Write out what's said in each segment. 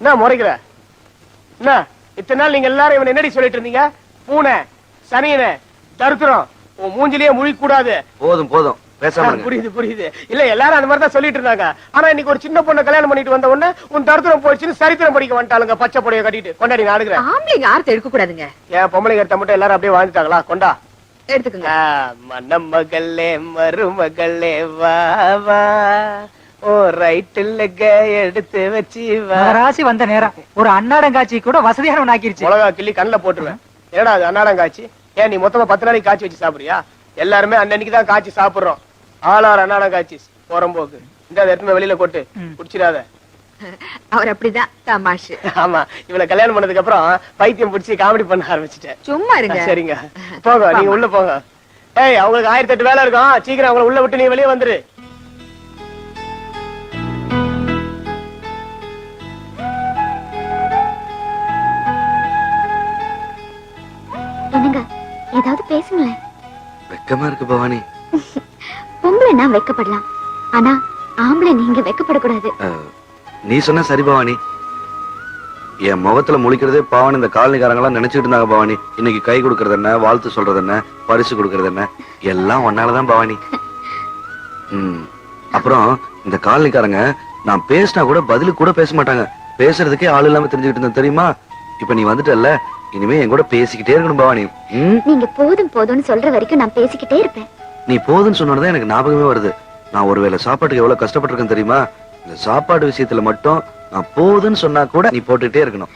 என்ன முறைக்கிற? என்ன இத்தனை நாள் நீங்க எல்லாரும் இவன் என்னடி சொல்லிட்டு இருந்தீங்க? பூனை, சனியன, தருத்திரம், உன் மூஞ்சிலேயே முழிக்க கூடாது. போதும் போதும் பேசாம. புரியுது புரியுது. இல்ல எல்லாரும் அந்த மாதிரி தான் சொல்லிட்டு இருந்தாங்க. ஆனா இன்னைக்கு ஒரு சின்ன பொண்ணை கல்யாணம் பண்ணிட்டு வந்த உடனே உன் தருத்திரம் போயிடுச்சுன்னு சரித்திரம் படிக்க வந்துட்டாளுங்க. பச்சை புடைய கட்டிட்டு கொண்டாடி நான் எடுக்கிறேன். ஆம்பளைங்க யார்த்த எடுக்க கூடாதுங்க. ஏன் பொம்பளைங்க எடுத்த மட்டும் எல்லாரும் அப்படியே வாழ்ந்துட்டாங்களா? கொண்டா எடுத்துக்கங்க. மணமகளே மருமகளே வா வா, ஓ ரைட்டுல எடுத்து வச்சு ராசி வந்த நேரம் ஒரு அன்னாடங்காட்சி கூட வசதியான ஆக்கிருச்சு. மிளகா கிள்ளி கண்ணுல போட்டுருவேன். ஏடா அது அன்னாடங்காட்சி? ஏன் நீ மொத்தமா 10 நாளைக்கு காய்ச்சி வச்சு சாப்பிடுறியா? எல்லாருமே அன்னைக்கு தான் காய்ச்சி சாப்பிடுறோம். ஆளாறு அன்னாடங்காட்சி போறம்போக்கு. இந்த இடத்துல வெளியில கொட்டு குடிச்சிடாத. அவர் அப்படிதான் தமாஷு. ஆமா, இவளை கல்யாணம் பண்ணதுக்கு அப்புறம் பைத்தியம் பிடிச்சி காமெடி பண்ண ஆரம்பிச்சுட்டேன். சும்மா இருங்க. சரிங்க போங்க, நீங்க உள்ள போங்க. ஏய் அவங்களுக்கு 1008 வேலை இருக்கும். சீக்கிரம் அவங்களை உள்ள விட்டு நீ வெளியே வந்துரு. என்னங்க ஏதாவது பேசுங்களேன். வெக்கமா இருக்கு பவானி. பொம்பளை நான் வெக்கப்படலாம், ஆனா ஆம்பளை நீங்க வெக்கப்படக்கூடாது. நீ சொன்ன சரி பவானி. என் முகத்துல முழிக்கிறதே பாவன் இந்த காலனிக்காரங்க எல்லாம் நினைச்சிட்டு இருந்தாங்க பவானி. இன்னைக்கு கை கொடுக்கறது என்ன, வாழ்த்து சொல்றது என்ன, பரிசு கொடுக்கறது என்ன, எல்லாம் ஒன்னாலதான் பவானி. அப்புறம் இந்த காலனிக்காரங்க நான் பேசினா கூட பதிலுக்கு கூட பேச மாட்டாங்க. பேசுறதுக்கே ஆள் இல்லாம தெரிஞ்சுக்கிட்டு இருந்தேன் தெரியுமா? இப்ப நீ வந்துட்டல்ல, இனிமே என் கூட பேசிக்கிட்டே இருக்கணும் பவானி. நீங்க போதும் போதும்னு சொல்ற வரைக்கும் நான் பேசிக்கிட்டே இருப்பேன். நீ போதுன்னு சொன்னதான் எனக்கு ஞாபகமே வருது. நான் ஒருவேளை சாப்பாட்டுக்கு எவ்வளவு கஷ்டப்பட்டிருக்கேன் தெரியுமா? இந்த சாப்பாடு விஷயத்துல மட்டும் நான் போதுன்னு சொன்னா கூட நீ போட்டுக்கிட்டே இருக்கணும்.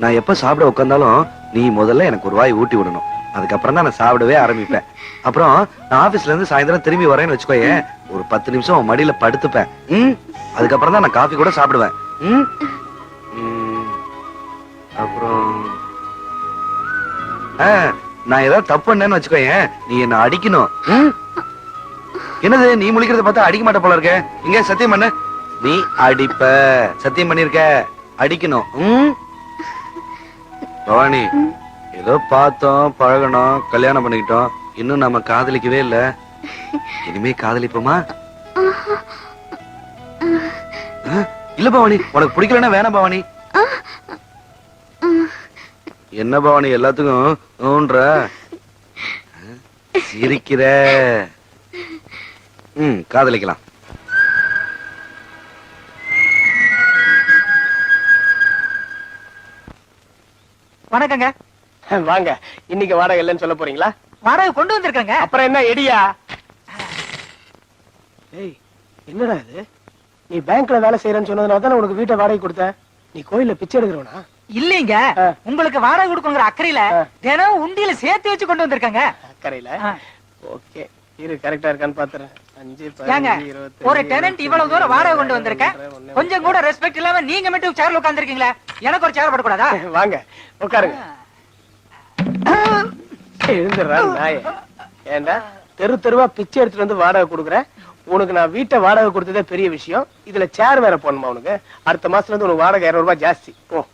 நான் எப்ப சாப்பிட உட்கார்ந்தாலும் நீ முதல்ல எனக்கு ஒரு வாய் ஊட்டி விடணும். அதுக்கப்புறம் தான் நான் சாப்பிடவே ஆரம்பிப்பேன். அப்புறம் நான் ஆபீஸ்ல இருந்து சாயந்தரம் திரும்பி வரேன்னு வச்சுக்கோயேன், ஒரு 10 நிமிஷம் உன் மடியில படுத்துப்பேன். அதுக்கப்புறம் தான் நான் காஃபி கூட சாப்பிடுவேன். அப்புறம் நான் ஏதாவது தப்பு பண்ணேன்னு வச்சுக்கோயேன், நீ என்ன அடிக்கணும். என்னது நீ முழிக்கிறத பார்த்தா அடிக்க மாட்ட போல இருக்க? இங்க சத்தியம் பண்ண. நீ அடிப்ப, சத்தியம் பண்ணிருக்க, அடிக்கணும். பவானி, ஏதோ பார்த்தோம், பழகணும், கல்யாணம் பண்ணிக்கிட்டோம், இன்னும் நம்ம காதலிக்கவே இல்ல. இனிமே காதலிப்போமா? இல்ல பவானி, உனக்கு பிடிக்கலன்னா வேணாம் பவானி. என்ன பவானி எல்லாத்துக்கும் சிரிக்கிற? காதலிக்கலாம். வணக்கங்க. வாங்க. இன்னைக்கு வாடகை இல்லைன்னு சொல்ல போறீங்களா? வாடகை கொண்டு வந்திருக்காங்க. அப்புறம் என்ன எடியா? ஏய் என்னடா இது? நீ பேங்க்ல வேலை செய்யறேன்னு சொன்னதுனால தான் உனக்கு வீட்டை வாடகை கொடுத்தேன். நீ கோயில்ல பிச்சை எடுக்கிறவனா? இல்லைங்க, உங்களுக்கு வாடகை கொடுக்குங்கிற அக்கறையில தினம் உண்டியில சேர்த்து வச்சு கொண்டு வந்திருக்காங்க. அக்கறையில? ஓகே, இரு கரெக்டா இருக்கான்னு பாத்துறேன். 5 ஏங்க, ஒரு டெனன்ட் இவ்வளவு தூரம் வாடகை கொண்டு வந்திருக்கேன், கொஞ்சம் கூட ரெஸ்பெக்ட் இல்லாம நீங்க மட்டும் சேர்ல உட்கார்ந்திருக்கீங்களே, எனக்கு ஒரு சேர் போடக்கூடாதா? வாங்க உட்காருங்க. எழுந்துடுறா நாயே. ஏண்டா தெரு தெருவா பிச்சை எடுத்துட்டு வந்து வாடகை கொடுக்குறேன். உனக்கு நான் வீட்டை வாடகை கொடுத்ததே பெரிய விஷயம், இதுல சேர் வேற போடணுமா உனக்கு? அடுத்த மாசத்துல இருந்து உனக்கு வாடகை 200 ரூபாய் ஜாஸ்தி. போ.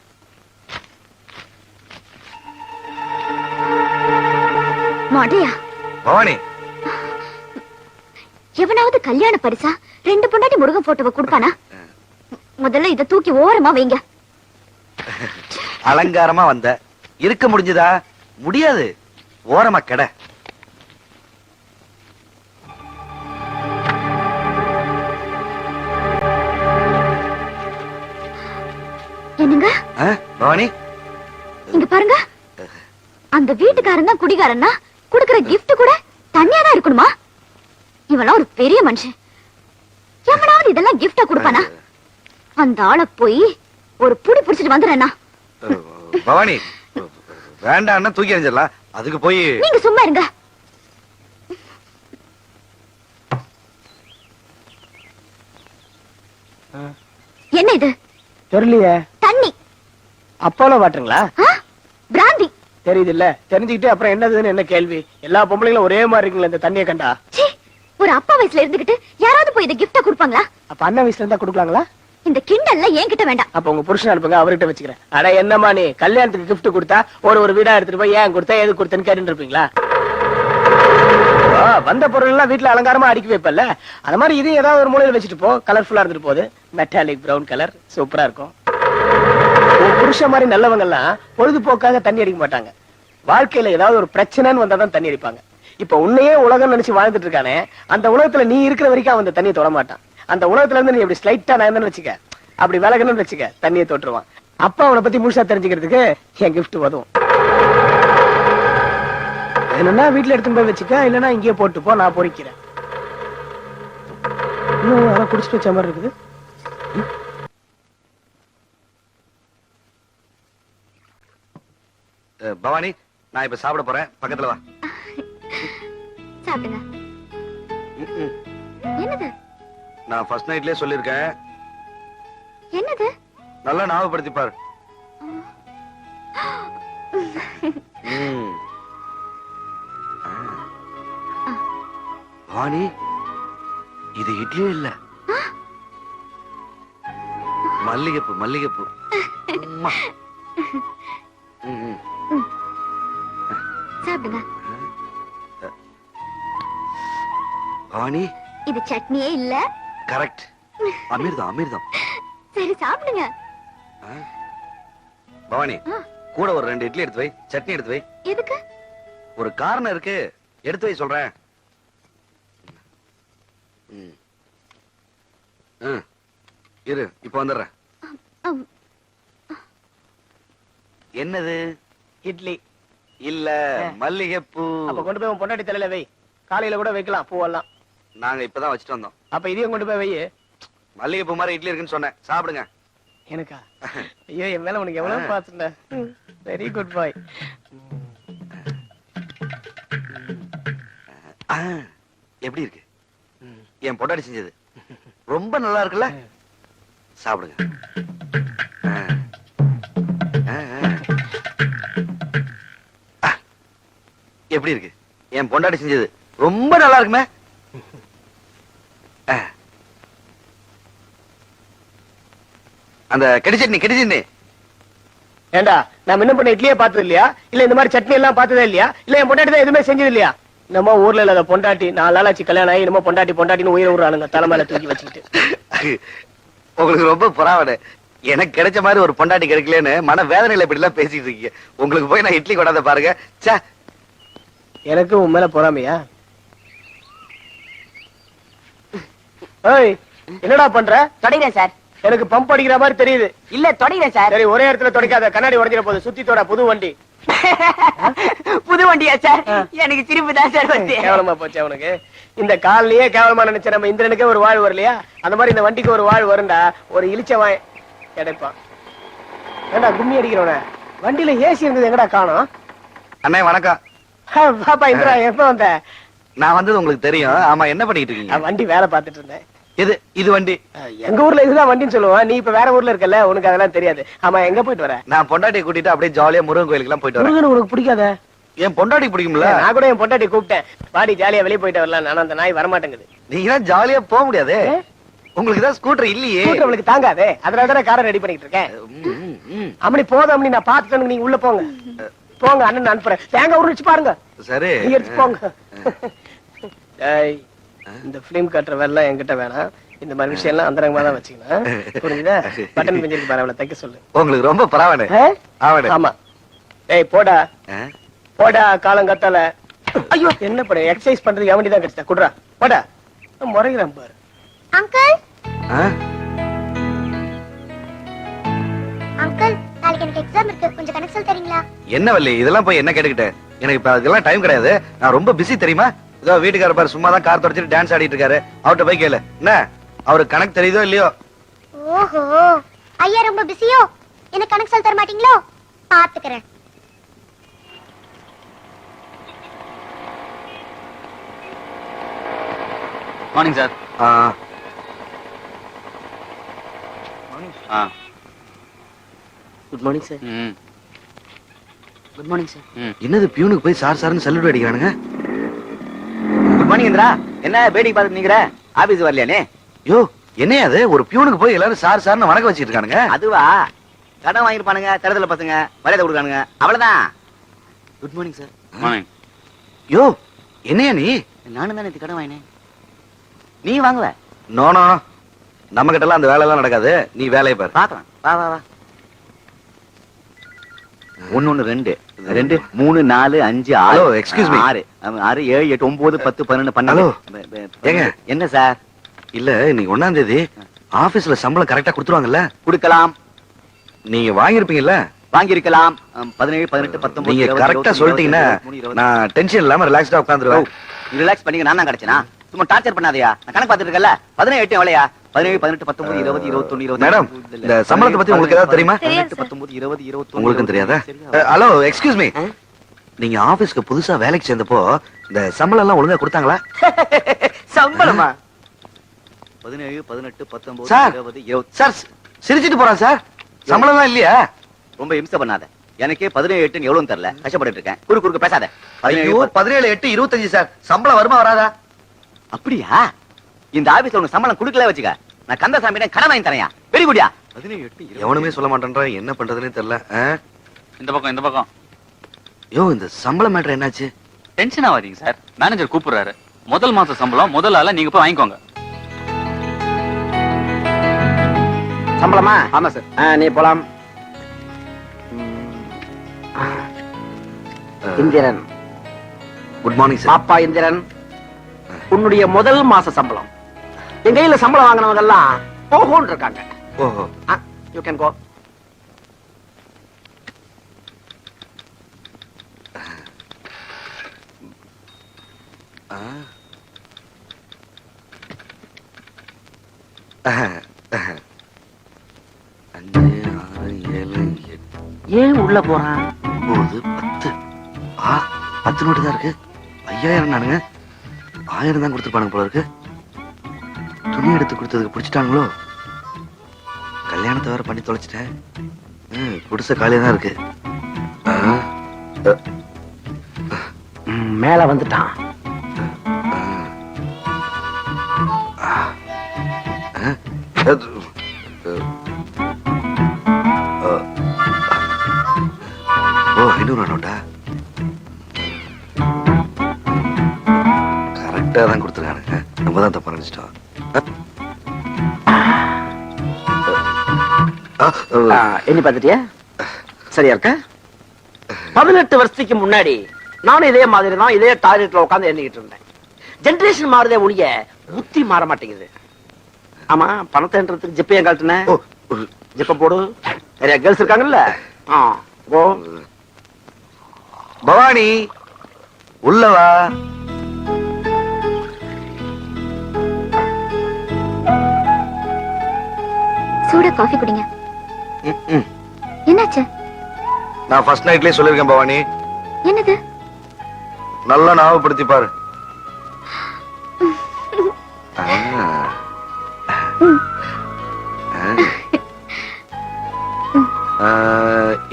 மாடையா பவானி, எவனாவது கல்யாண பரிசா 2 பொண்டாட்டி முருகன் போட்டோவை கொடுப்பானா? முதல்ல இத தூக்கி ஓரமா வைங்க. அலங்காரமா வந்த இருக்க முடிஞ்சதா? முடியாது, ஓரமா கெட. என்னங்க பவானி, இங்க பாருங்க, அந்த வீட்டுக்காரன் தான் குடிகாரன்னா குடுக்கிற கிஃப்ட் கூட தனியா தான் இருக்கணுமா? இவெல்லாம் ஒரு பெரிய மனுஷன், எவனாவது இதெல்லாம் கிஃப்டா கொடுப்பானா? அந்த ஆளை போய் ஒரு புடி பிடிச்சிட்டு வந்துடுறேன்னா. பவானி வேண்டாம்னா தூக்கி எறிஞ்சிடலாம், அதுக்கு போய் நீங்க சும்மா இருங்க. என்ன இது? தெரியலையே. தண்ணி. அப்போலோ வாட்டருங்களா? பிராந்தி. தெரியுது இல்ல, தெரிஞ்சுக்கிட்டு அப்புறம் என்னதுன்னு என்ன கேள்வி? எல்லா பொம்பளைங்களும் ஒரே மாதிரி இருக்குங்களா இந்த தண்ணியை கண்டா? ஒரு அப்பா வயசுல இருந்துகிட்டு யாராவது போய் இதை கிஃப்டா கொடுப்பாங்களா? அப்ப அண்ணன் வயசுல இருந்தா கொடுக்கலாங்களா? இந்த கிண்டல்ல என்கிட்ட வேண்டாம். அப்ப உங்க புருஷன் அனுப்புங்க, அவர்கிட்ட வச்சுக்கிறேன். அட என்னமா நீ கல்யாணத்துக்கு கிஃப்ட் கொடுத்தா ஒரு வீடா எடுத்துட்டு போய் ஏன் கொடுத்தா எது கொடுத்தேன்னு கேட்டு இருப்பீங்களா? வந்த பொருள் எல்லாம் வீட்டுல அலங்காரமா அடுக்கி வைப்பல்ல, அந்த மாதிரி இது ஏதாவது ஒரு மூலையில வச்சுட்டு போ. கலர்ஃபுல்லா இருந்துட்டு போகுது. மெட்டாலிக் பிரவுன் கலர் சூப்பரா இருக்கும். உன் புருஷன் மாதிரி நல்லவங்க எல்லாம் பொழுதுபோக்காக தண்ணி அடிக்க மாட்டாங்க. வாழ்க்கையில ஏதாவது ஒரு பிரச்சனைன்னு வந்தாதான் தண்ணி அடிப்பாங்க. இப்ப உன்னையே உலகம் நினைச்சு வாழ்ந்துட்டு இருக்கானே, அந்த உலகத்துல நீ இருக்கிற வரைக்கும் அவன் அந்த தண்ணியை தொட மாட்டான். அந்த உலகத்துல இருந்து நீ இப்படி ஸ்லைட்டா நான் வச்சுக்க, அப்படி விலகணும்னு வச்சுக்க, தண்ணியை தொட்டுருவான். அப்ப அவனை பத்தி முழுசா தெரிஞ்சுக்கிறதுக்கு என் கிஃப்ட் உதவும். என்னன்னா வீட்டுல எடுத்துன்னு போய் வச்சுக்க, இல்லன்னா இங்கேயே போட்டு போ, நான் பொறிக்கிறேன். இன்னும் யாரோ குடிச்சிட்டு வச்ச மாதிரி இருக்குது. பவானி, நான் இப்ப சாப்பிட போறேன், பக்கத்துல வா. சாப்பிடுங்க. என்னது? நான் ஃபர்ஸ்ட் நைட்லயே சொல்லிருக்கேன். என்னது? நல்லா ஞாபகப்படுத்தி பாரு. பவானி, இது இட்லியே இல்ல, மல்லிகைப்பூ. மல்லிகைப்பூ. அம்மா. சாப்பிடுங்க. பவானி, இது சட்னியே இல்ல. கரெக்ட். அமிர்தம், அமிர்தம். சரி சாப்பிடுங்க. பவானி, கூட ஒரு 2 இட்லி எடுத்து வை, சட்னி எடுத்து வை. எதுக்கு? ஒரு காரணம் இருக்கு, எடுத்து வை சொல்றேன். இரு, இப்ப வந்துடுறேன். என்னது? இட்லி இல்ல, மல்லிகைப்பூ. அப்ப கொண்டு போய் உன் பொண்டாட்டி தலையில வை. காலையில கூட வைக்கலாம் பூவெல்லாம். நாங்க இப்பதான் வச்சுட்டு வந்தோம். அப்ப இதையும் கொண்டு போய் வை. மல்லிகைப்பூ மாதிரி இட்லி இருக்குன்னு சொன்னேன், சாப்பிடுங்க. எனக்கா? ஐயோ, என் மேல உனக்கு எவ்வளவு பாத்துட்ட. வெரி குட் பாய். எப்படி இருக்கு? என் பொண்டாட்டி செஞ்சது ரொம்ப நல்லா இருக்குல்ல? சாப்பிடுங்க. எப்படி இருக்கு? என் பொண்டாட்டி செஞ்சது ரொம்ப நல்லா இருக்குமே. அந்த கெடி சட்னி. ஏண்டா, நான் முன்ன பண்ண இட்லியே பார்த்தது இல்லையா? இல்ல இந்த மாதிரி சட்னி எல்லாம் பார்த்ததே இல்லையா? இல்ல என் பொண்டாட்டி தான் எதுவுமே செஞ்சது இல்லையா? நம்ம ஊர்ல இல்லாத பொண்டாட்டி 4 நாளாச்சு கல்யாணம் ஆகி நம்ம பொண்டாட்டின்னு உயிரை விடுறானுங்க தலைமையில தூக்கி வச்சுக்கிட்டு. உங்களுக்கு ரொம்ப புறாவனே. எனக்கு கிடைச்ச மாதிரி ஒரு பொண்டாட்டி கிடைக்கலன்னு மன வேதனையில இப்படி எல்லாம் பேசிட்டு இருக்கீங்க. உங்களுக்கு போய் நான் இட்லி கொண்டாந்து பாருங்க. எனக்கு உன் மேல பொறாமையா? ஏய், என்னடா பண்ற? தொடங்கிறேன் சார். எனக்கு பம்ப் அடிக்கிற மாதிரி தெரியுது. இல்ல தொடங்கிறேன் சார். சரி, ஒரே இடத்துல தொடக்காத, கண்ணாடி உடைஞ்சிட போகுது. சுத்தி தோட, புது வண்டி. புது வண்டியா சார்? எனக்கு சிரிப்பு தான் சார் வந்து. கேவலமா போச்சு அவனுக்கு. இந்த காலையே கேவலமா நினைச்ச நம்ம இந்திரனுக்கே ஒரு வாழ் வரலையா? அந்த மாதிரி இந்த வண்டிக்கு ஒரு வாழ் வருண்டா. ஒரு இழிச்சவாய் கிடைப்பான். ஏண்டா கும்மி அடிக்கிறவன? வண்டியில ஏசி இருந்தது எங்கடா காணோம்? அண்ணே வணக்கம். பாப்பா இந்திரா, எப்ப வந்த? நான் வந்தது உங்களுக்கு தெரியும். ஆமா, என்ன பண்ணிட்டு இருக்கீங்க? வண்டி வேலை பார்த்துட்டு இருந்தேன். இது வண்டி. எங்க ஊர்ல இதுதான் வண்டின்னு சொல்லுவான். நீ இப்ப வேற ஊர்ல இருக்கல, உனக்கு அதெல்லாம் தெரியாது. ஆமா, எங்க போயிட்டு வர? நான் பொண்டாட்டியை கூட்டிட்டு அப்படியே ஜாலியா முருகன் கோயிலுக்கு எல்லாம் போயிட்டு வரேன். முருகன் உனக்கு பிடிக்காத? என் பொண்டாட்டி பிடிக்கும்ல? நான் கூட என் பொண்டாட்டி கூப்பிட்டேன், வாடி ஜாலியா வெளியே போயிட்டு வரலாம். ஆனா அந்த நாய் வரமாட்டேங்குது. நீங்க தான் ஜாலியா போக முடியாது, உங்களுக்கு தான் ஸ்கூட்டர் இல்லையே. ஸ்கூட்டர் அவளுக்கு தாங்காதே, அதனால தான் காரை ரெடி பண்ணிட்டு இருக்கேன். அம்மனி போதும், அம்மனி நான் பாத்துட்டேன். நீங்க உள்ள போங்க, போங்க. அண்ணன் அனுப்புறேன். தேங்காய் உரிச்சு பாருங்க. சரி, எடுத்து போங்க. இந்த பிலிம் கட்டுற வேலை என்கிட்ட வேணாம். இந்த மாதிரி விஷயம் எல்லாம் அந்தரங்கமா தான் வச்சுக்கணும், புரிஞ்சுதா? பட்டன் பிஞ்சிருக்கு பாரு, அவளை தைக்க சொல்லு. உங்களுக்கு ரொம்ப பரவாயில்ல. ஆமா. ஏய் போடா போடா, காலங்கத்தால. ஐயோ, என்ன பண்ண? எக்ஸசைஸ் பண்றது எவண்டி தான் கிடைச்சா? குடுறா, போடா. முறைகிறேன் பாரு. அங்கிள் அங்கிள், நாளைக்கு எனக்கு எக்ஸாம் இருக்கு, கொஞ்சம் கணக்கு சொல்ல தரீங்களா? என்ன வள்ளி, இதெல்லாம் போய் என்ன கேட்டுக்கிட்டேன்? எனக்கு இப்ப அதெல்லாம் டைம் கிடையாது, நான் ரொம்ப பிஸி தெரியுமா? இதோ வீட்டுக்கார பாரு சும்மா தான் கார் தொடச்சிட்டு டான்ஸ் ஆடிட்டு இருக்காரு. அவர்கிட்ட போய் கேளு. என்ன அவருக்கு கணக்கு தெரியுதோ இல்லையோ? ஓஹோ, ஐயா ரொம்ப பிஸியோ? எனக்கு கணக்கு சொல்ல தர மாட்டீங்களோ? பாத்துக்கிறேன். Morning sir. Good morning sir. Good morning sir. என்னது பியூனுக்கு போய் சார் சார்னு சல்யூட் அடிக்கிறானுங்க? Good morning Indira. என்ன வேடிக்கை பார்த்துட்டு நீங்கிற? ஆபீஸ் வரலையானே? யோ, என்னையா அது? ஒரு பியூனுக்கு போய் எல்லாரும் சார் சார்னு வணக்கம் வச்சிட்டு இருக்கானுங்க. அதுவா, கடன் வாங்கிருப்பானுங்க, தரத்துல பசங்க மரியாதை கொடுக்கானுங்க, அவ்வளவுதான். Good morning sir. மார்னிங். யோ, என்னையா நீ நானும் தானே கடன் வாங்கினேன். நீ வாங்குவ. No no no. நம்ம கிட்ட எல்லாம் அந்த வேலை எல்லாம் நடக்காது. நீ வேலையை பாரு. பாக்கலாம். வா வா வா. 1 1 2 2 3 4 5 6. Hello, excuse me. 6 6 7 8 9 10 11 Hello. 12. ஏங்க? என்ன சார்? இல்ல நீங்க 1ஆம் தேதி ஆபீஸ்ல சம்பளம் கரெக்டா கொடுத்துருவாங்கல்ல? கொடுக்கலாம். நீங்க வாங்கிருப்பீங்கல்ல? வாங்கி இருக்கலாம். 17 18 19 நீங்க 20, கரெக்டா 21, சொல்லிட்டீங்கன்னா 23, 20. நான் டென்ஷன் இல்லாம ரிலாக்ஸ்டா உட்கார்ந்துருவேன். ரிலாக்ஸ் பண்ணிக்க. நான் தான் கிடைச்சனா? சும்மா டார்ச்சர் பண்ணாதயா. நான் கணக்கு பார்த்துட்டு இருக்கல. 17 8 எவ்வளவுயா? 17 18 19 20 21 20. மேடம், இந்த சம்பளத்தை பத்தி உங்களுக்கு ஏதாவது தெரியுமா? 18 19 20 21. உங்களுக்கும் தெரியாதா? Hello, excuse me. நீங்க ஆபீஸ்க்கு புதுசா வேலைக்கு சேர்ந்தப்போ இந்த சம்பளம் எல்லாம் ஒழுங்கா கொடுத்தாங்களா? சம்பளமா? 17 18 19 சார். 20 20. சார் சிரிச்சிட்டு போறான் சார். சம்பளம் தான் இல்லையா? ரொம்ப இம்சை பண்ணாத. எனக்கே 17 8 எவ்வளவுன்னு தெரியல. கஷ்டப்பட்டுட்டு இருக்கேன். குறுக்கு பேசாத. ஐயோ 17 8 25 சார். சம்பளம் வருமா வராதா? அப்படியா? இந்த ஆபீஸ்ல உனக்கு சம்பளம் கொடுக்கல வச்சுக்க. நான் கந்தசாமியிடம் கடன் வாங்கி தரையா. வெரி குடியா. 17 8 20. எவனுமே சொல்ல மாட்டேன்றான். என்ன பண்றதுன்னே தெரியல. இந்த பக்கம் யோ இந்த சம்பளம் மேட்டர் என்னாச்சு? டென்ஷன் ஆகாதீங்க சார். மேனேஜர் கூப்பிடுறாரு. முதல் மாச சம்பளம் முதல் ஆளா நீங்க போய் வாங்கிக்கோங்க. சம்பளமா? ஆமா சார். நீ போலாம். Indiran, good morning sir. பாப்பா இந்திரன், உன்னுடைய முதல் மாச சம்பளம். என் கையில சம்பளம் வாங்கினவங்க எல்லாம் போகோன்னு இருக்காங்க. ஓஹோ. You can go. அஞ்சு 6 7 8 ஏன் உள்ள போறான்? 9 10. 10 நோட்டு தான் இருக்கு. 5000 நானுங்க. 1000 தான் கொடுத்துருப்பானுங்க போல இருக்கு. துணி எடுத்து கொடுத்ததுக்கு பிடிச்சிட்டாங்களோ? கல்யாணத்தை வேற பண்ணி தொலைச்சிட்டேன். குடிசை காலியா தான் இருக்கு. மேல வந்துட்டான். ஓ 500 நோட்டா? கரெக்டா தான் கொடுத்துருக்கானுங்க. நம்ம தான் தப்பா நினைச்சிட்டோம். எண்ணி பார்த்துட்டியா? சரியா இருக்க? 18 வருஷத்துக்கு முன்னாடி நானும் இதே மாதிரி தான் இதே டாய்லெட்ல உட்கார்ந்து எண்ணிக்கிட்டு இருந்தேன். ஜெனரேஷன் மாறுதே ஒழிய புத்தி மாற மாட்டேங்குது. ஆமா, பணத்தை என்றதுக்கு ஜிப்பையும் காட்டுன. ஓ, ஜிப்ப போடு. நிறைய கேர்ள்ஸ் இருக்காங்கல்ல. கோ. பவானி உள்ளவா. சூடா காஃபி குடிங்க. என்னாச்சு? நான் ஃபர்ஸ்ட் நைட்லயே சொல்லிருக்கேன் பவானி. என்னது? நல்லா ஞாபகப்படுத்தி பாரு.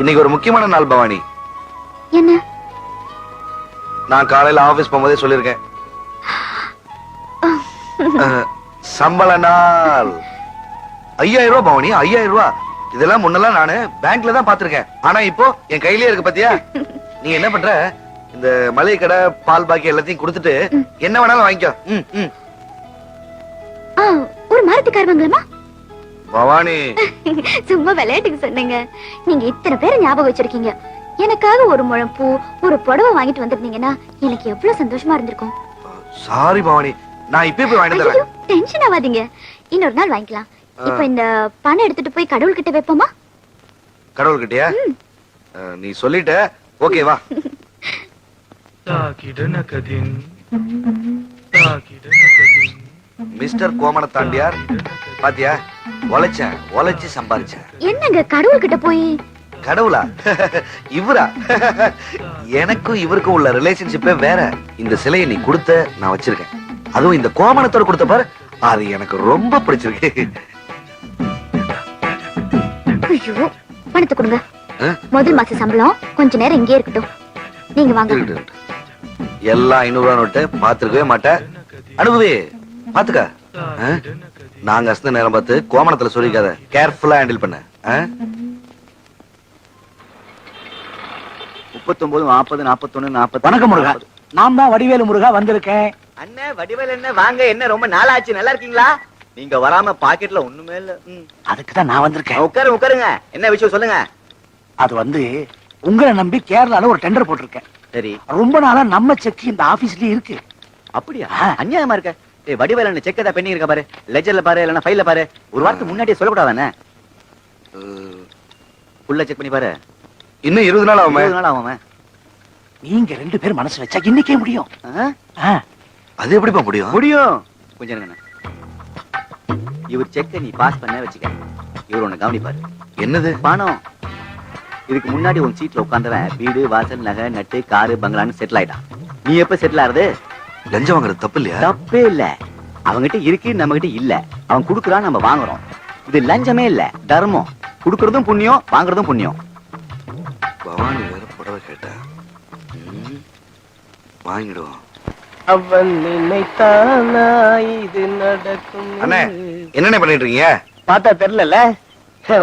இன்னைக்கு ஒரு முக்கியமான நாள் பவானி. என்ன? நான் காலையில ஆபீஸ் போகும்போதே சொல்லிருக்கேன். சம்பள நாள். 5000 ரூபாய் பவானி. 5000 ரூபாய். இதெல்லாம் முன்னெல்லாம் நானு பேங்க்ல தான் பாத்திருக்கேன். ஆனா இப்போ என் கையிலேயே இருக்கு பாத்தியா? நீ என்ன பண்ற? இந்த மளிகை கடை பால் பாக்கி எல்லாத்தையும் கொடுத்துட்டு என்ன வேணாலும் வாங்கிக்கோ. ஒரு மாருதி கார் வாங்கலாமா? பவானி சும்மா விளையாட்டுக்கு சொன்னீங்க. நீங்க இத்தனை பேரை ஞாபகம் வச்சிருக்கீங்க. எனக்காக ஒரு முழம் பூ, ஒரு புடவை வாங்கிட்டு வந்திருந்தீங்கன்னா எனக்கு எவ்வளவு சந்தோஷமா இருந்திருக்கும். சாரி பவானி, நான் இப்பவே போய் வாங்கிட்டு ஐயோ, தரேன். டென்ஷன் ஆகாதீங்க. இன்னொரு நாள் வாங்கிக்கலாம். இப்ப இந்த பணம் எடுத்துட்டு போய் கடவுள் கிட்ட வைப்போமா? கடவுள் கிட்டயா? நீ சொல்லிட்ட. ஓகே வா. மிஸ்டர் கோமண தாண்டியார் பாத்தியா? உழைச்சி சம்பாதிச்சேன். என்னங்க கடவுள் கிட்ட போய்? கடவுளா? இவரா? எனக்கும் இவருக்கும் உள்ள ரிலேஷன்ஷிப்பே வேற. இந்த சிலையை நீ கொடுத்த நான் வச்சிருக்கேன். அதுவும் இந்த கோமணத்தோட கொடுத்த பாரு, அது எனக்கு ரொம்ப பிடிச்சிருக்கு. ஐயோ, பணத்தை கொடுங்க. முதல் மாச சம்பளம் கொஞ்ச நேரம் இங்கே இருக்கட்டும். நீங்க வாங்க. எல்லாம் 500 ரூபாய் நோட்டு. பாத்துருக்கவே மாட்டேன். அனுபவி பாத்துக்க. நாங்க அசந்த நேரம் பார்த்து கோமணத்துல சொல்லிக்காத. கேர்ஃபுல்லா ஹேண்டில் பண்ண. 39 40 41 40. வணக்கம் முருகா. நான் தான் வடிவேலு முருகா வந்திருக்கேன். அண்ணே வடிவேல் என்ன வாங்க, என்ன ரொம்ப நாளாச்சு, நல்லா இருக்கீங்களா? நீங்க வராம பாக்கெட்ல ஒண்ணுமே இல்ல. அதுக்கு தான் நான் வந்திருக்கேன். உட்காருங்க உட்காருங்க, என்ன விஷயம் சொல்லுங்க. அது வந்து உங்களை நம்பி கேரளால ஒரு டெண்டர் போட்டிருக்கேன். சரி. ரொம்ப நாளா நம்ம செக் இந்த ஆபீஸ்லயே இருக்கு. அப்படியா? அநியாயமா இருக்க. ஏய் வடிவேல் என்ன செக் ஏதா பெண்டிங் இருக்கா பாரு, லெஜர்ல பாரு இல்லனா ஃபைல்ல பாரு. ஒரு வாரத்துக்கு முன்னாடியே சொல்லக்கூடாதானே? ஃபுல்லா செக் பண்ணி பாரு. இன்னும் 20 நாள் ஆகுமே. 20 நாள் ஆகுமே. நீங்க 2 பேரும் மனசு வச்சா இன்னைக்கே முடியும். அது எப்படிப்பா முடியும்? முடியும். கொஞ்சம் இருங்க. இவர் செக்க நீ பாஸ் பண்ண வச்சுக்க. இவர் உன்னை கவனிப்பாரு. என்னது? பணம். இதுக்கு முன்னாடி உன் சீட்ல உட்கார்ந்தவன் வீடு வாசல் நகை நட்டு காரு பங்களான்னு செட்டில் ஆயிட்டான். நீ எப்ப செட்டில் ஆறது? லஞ்சம் வாங்குறது தப்பு இல்லையா? தப்பே இல்ல. அவங்கிட்ட இருக்கு, நம்ம கிட்ட இல்ல. அவன் குடுக்குறான், நம்ம வாங்குறோம். இது லஞ்சமே இல்ல, தர்மம். குடுக்கறதும் புண்ணியம், வாங்குறதும் புண்ணியம். பவானி வேற புடவை கேட்டா. வாங்கிடுவோம். அவன் நினைத்தானா இது நடக்கும். அண்ணே என்னண்ணே பண்ணிட்டு இருக்கீங்க? பார்த்தா தெரியல.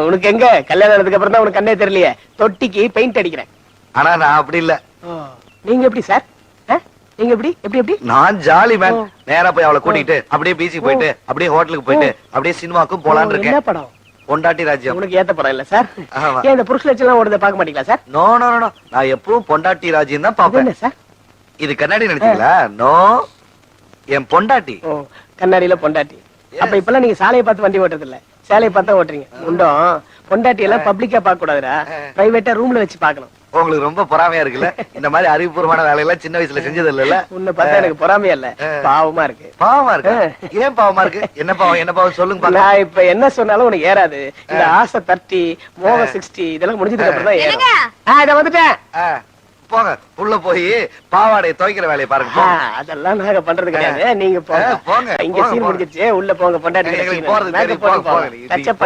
உனக்கு எங்க கல்யாணம் ஆனதுக்கு அப்புறம் தான் உனக்கு கண்ணே தெரியலையே. தொட்டிக்கு பெயிண்ட் அடிக்கிறேன். ஆனா நான் அப்படி இல்ல. நீங்க எப்படி சார்? நீங்க எப்படி எப்படி எப்படி? நான் ஜாலி மேன். நேரா போய் அவளை கூட்டிட்டு அப்படியே பீச்சுக்கு போயிட்டு அப்படியே ஹோட்டலுக்கு போயிட்டு அப்படியே சினிமாக்கும் போலான்னு இருக்கேன். என்ன படம்? பொண்டாட்டி ராஜ்யம். உனக்கு ஏத்த படம் இல்ல சார்? ஆமா. ஏன் இந்த புருஷ லட்சணம் ஓடுறத பார்க்க மாட்டீங்களா சார்? நோ நோ நோ, நான் எப்பவும் பொண்டாட்டி ராஜ்யம் தான் அது பாப்பேன். என்ன சார்? இது கண்ணாடி நினைச்சீங்களா? நோ, என் பொண்டாட்டி. ஓ, கண்ணாடியில பொண்டாட்டி. அப்ப இப்பெல்லாம் நீங்க சாலையை பார்த்து வண்டி ஓட்டுறது இல்ல, சேலையை பார்த்தா ஓட்டுறீங்க. உண்டும் பொண்டாட்டி எல்லாம் பப்ளிக்கா பார்க்க கூடாதுடா, பிரைவேட்டா ரூம்ல வச்சு பார்க்கணும். உங்களுக்கு ரொம்ப பொறாமையா இருக்குல்ல? இந்த மாதிரி அறிவுபூர்வமான வேலையெல்லாம் சின்ன வயசுல செஞ்சது இல்ல? உன்னை பார்த்தா எனக்கு பொறாமையா இல்ல, பாவமா இருக்கு. பாவமா இருக்கு? ஏன் பாவமா இருக்கு? என்ன பாவம் என்ன பாவம் சொல்லுங்க பாக்கலாம். நான் இப்ப என்ன சொன்னாலும் உனக்கு ஏறாது. இந்த ஆசை 30 மோக 60 இதெல்லாம் முடிஞ்சதுக்கு அப்புறம் தான் ஏறும். இத வந்துட்டேன். போங்க உள்ள போய் பாவாடைய துவைக்கிற வேலையை பாருங்க. போங்க. அதெல்லாம் நாங்க பண்றது கிடையாது, நீங்க போங்க. போங்க. இங்க சீன் முடிஞ்சிருச்சு, உள்ள போங்க. பொண்டாட்டி எங்களுக்கு போறது தெரியும். போங்க. டச்சப்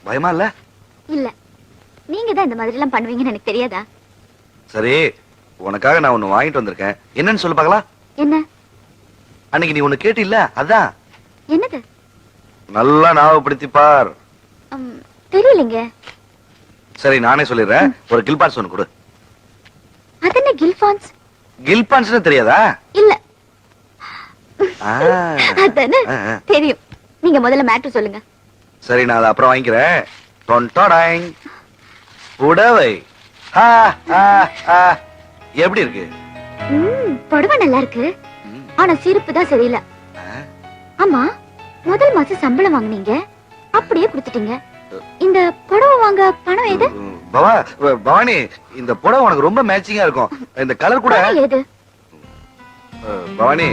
பயமா இல்ல? இல்ல, நீங்க தான் இந்த மாதிரி எல்லாம் பண்ணுவீங்கன்னு எனக்கு தெரியாதா? சரி, உனக்காக நான் ஒண்ணு வாங்கிட்டு வந்திருக்கேன். என்னன்னு சொல்லு பார்க்கலாம். என்ன? அன்னைக்கு நீ ஒண்ணு கேட்டு இல்ல, அதான். என்னது? நல்லா ஞாபகப்படுத்தி பார். தெரியலங்க. சரி நானே சொல்லிடுறேன். ஒரு கில்பான்ஸ் ஒண்ணு கொடு. அது என்ன கில்பான்ஸ்? கில்பான்ஸ்னு தெரியாதா? இல்ல. ஆ. அதானே தெரியும். நீங்க முதல்ல மேட்டர் சொல்லுங்க. சரி நான் அதை அப்புறம் வாங்கிக்கிறேன். டொன்டோடாங். புடவை. எப்படி இருக்கு? புடவை நல்லா இருக்கு, ஆனா சிரிப்பு தான் சரியில்லை. ஆமா, முதல் மாசம் சம்பளம் வாங்குனீங்க, அப்படியே கொடுத்துட்டீங்க. இந்த புடவை வாங்க பணம் எது? பவானி, இந்த புடவை உனக்கு ரொம்ப மேட்சிங்கா இருக்கும். இந்த கலர் கூட எது? பவானி,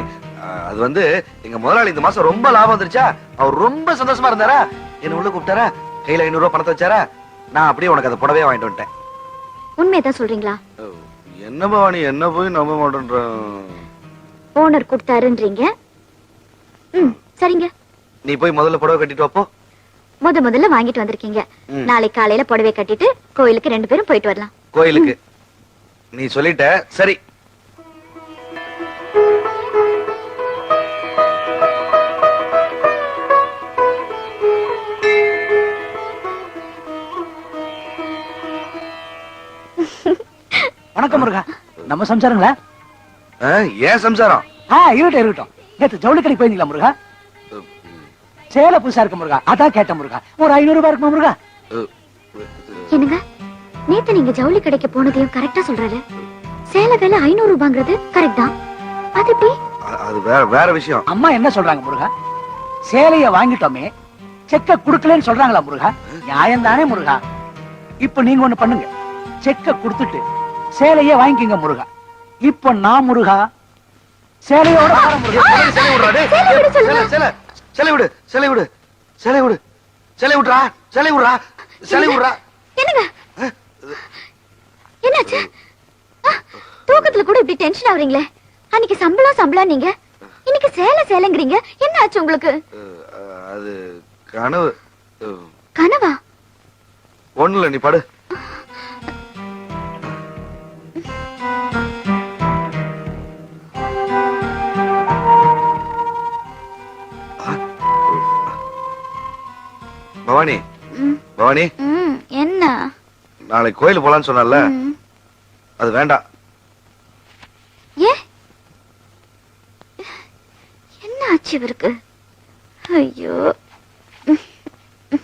அது வந்து எங்க முதலாளி இந்த மாசம் ரொம்ப லாபம் வந்துருச்சா, அவர் ரொம்ப சந்தோஷமா இருந்தாரா, என்ன உள்ள கூப்பிட்டாரா, கையில 500 ரூபாய் பணத்தை வச்சாரா, நான் அப்படியே உனக்கு அந்த புடவையே வாங்கிட்டு வந்துட்டேன். உண்மையதான் சொல்றீங்களா? என்ன பவானி, என்ன போய் நம்ப மாட்டேன்ற. ஓனர் கொடுத்தாருன்றீங்க. சரிங்க, நீ போய் முதல்ல புடவை கட்டிட்டு வாப்போ. முதல்ல வாங்கிட்டு வந்திருக்கீங்க. நாளை காலையில புடவை கட்டிட்டு கோயிலுக்கு 2 பேரும் போயிட்டு வரலாம். கோயிலுக்கு நீ சொல்லிட்ட. சரி, வணக்கம் முருகா. நம்ம சம்சாரங்களா? ஏன் சம்சாரம்? இருக்கட்டும் இருக்கட்டும். நேத்து ஜவுளி கடைக்கு போயிருந்தீங்களா முருகா? சேலை புதுசா இருக்கு முருகா, அதான் கேட்டேன் முருகா. ஒரு 500 ரூபாய் இருக்குமா முருகா? என்னங்க, நேத்து நீங்க ஜவுளி கடைக்கு போனதையும் கரெக்டா சொல்றாரு. சேலை வேலை 500 ரூபாங்கிறது கரெக்ட் தான். அது எப்படி? அது வேற விஷயம். அம்மா என்ன சொல்றாங்க முருகா? சேலைய வாங்கிட்டோமே, செக்க குடுக்கலன்னு சொல்றாங்களா முருகா? நியாயம் தானே முருகா? இப்ப நீங்க ஒண்ணு பண்ணுங்க, செக்க குடுத்துட்டு சேலையே வாங்கிக்கங்க முருகா. இப்ப நான் முருகா சேலையோட என்னாச்சு? தூக்கத்துல கூட இப்படி டென்ஷன் ஆவறீங்களே. அன்னைக்கு சம்பளம் நீங்க, இன்னைக்கு சேலைங்கிறீங்க. என்ன ஆச்சு உங்களுக்கு? அது கனவு. கனவா? ஒண்ணுல, நீ படு. பவானி ம், பவானி ம், என்ன நாளைக்கு கோயில் போலான்னு சொன்னல ம், அது வேண்டாம். ஏ என்ன ஆச்சு இவருக்கு? ஐயோ